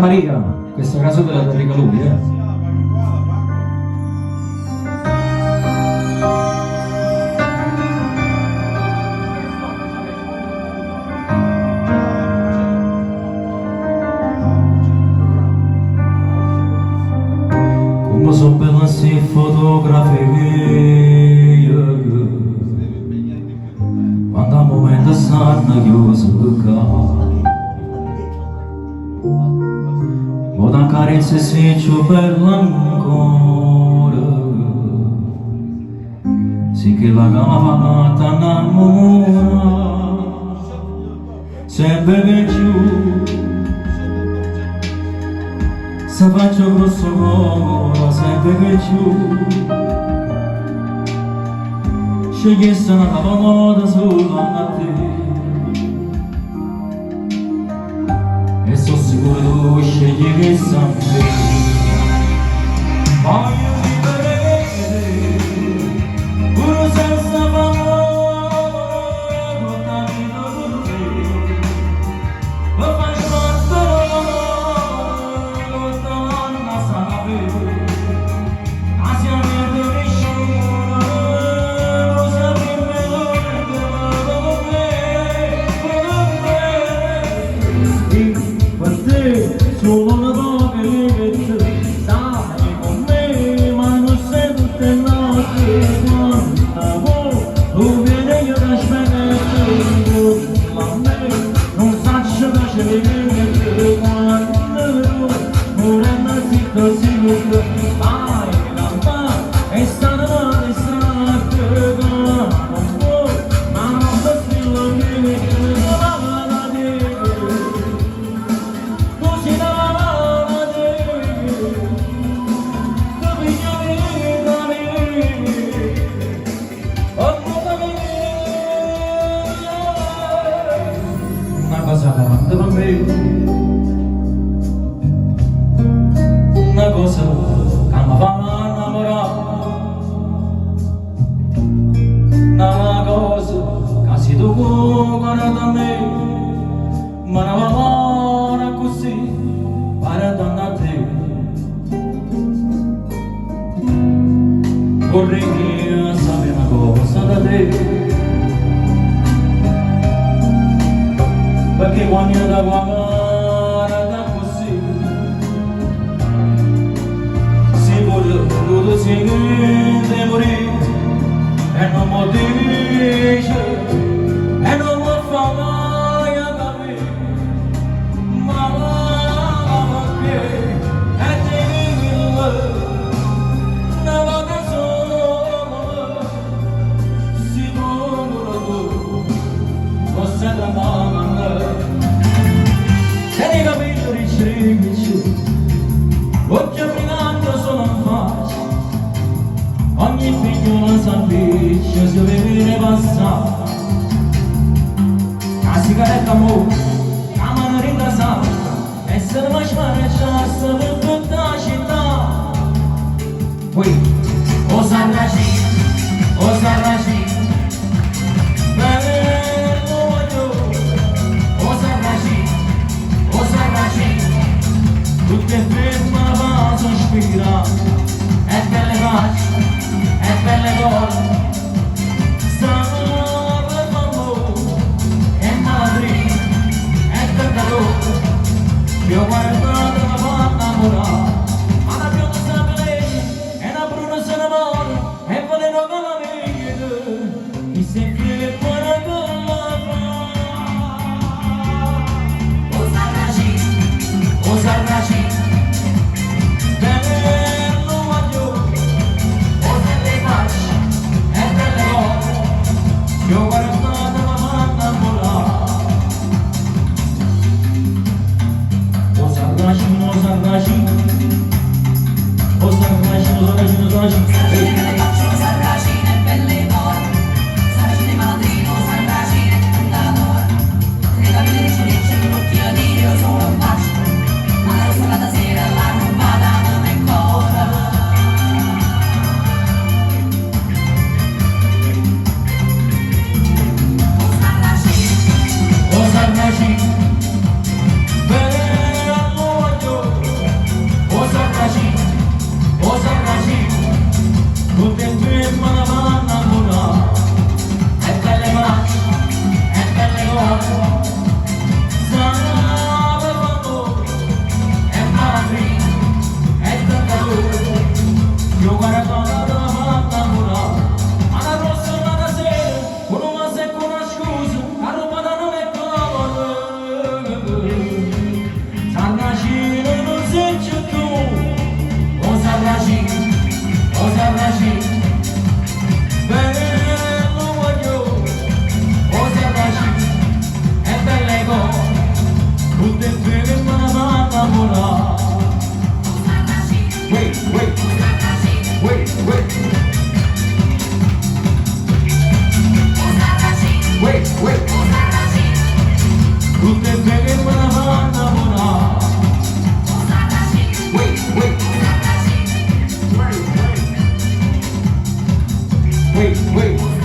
Maria, questa casa te la dedica lui, Come sono belle queste fotografie quando al momento stanno chiuse ma da carezze si ciò per l'ancora sì che la cama fatta innamora sempre che giù se faccio grosso come sempre che giù scegliesse una capomoda solo a te e sono sicuro tu scegli che sempre voglio vivere pure senza valore tutta vita con te lo fai forte lo donna sape asia verde nessuno lo saprebbe per te sono una poca libertà stai con me ma non sente notte quanta tu vieni io ti aspetto ma me non saccio che ci vedi quando morendo zitto zitto vai la va e stanno male strade ma non ti spillo che cosa fatta per me una cosa che mi fa innamorare una cosa che se tu guarda a me ma non amore così guarda a te vorrei sapere una cosa da te perché quando da guarda così si vuole tutto si chiede morire e non mi dice e non mi fa mai capire ma perché è terribile una volta solo si vuole tu forse la mamma e nei capelli ricci occhi brillante sono in faccia ogni figliola s'avvicina si vede passare la sigaretta mo la mano rilasata e se la smarecciasse per tutta la città poi o sarraci tutte ferme ma sospira e belle facce e belle cose strano per l'amore e madrina e peccato io guardato la fa innamorare ma la più non sa lei e la bruna se ne muore e volendo con la mia chi si fiele buona con la fa o sarraci bello voglio o delle facce e delle cose io guardato la manna volare o sarraci Wait, wait.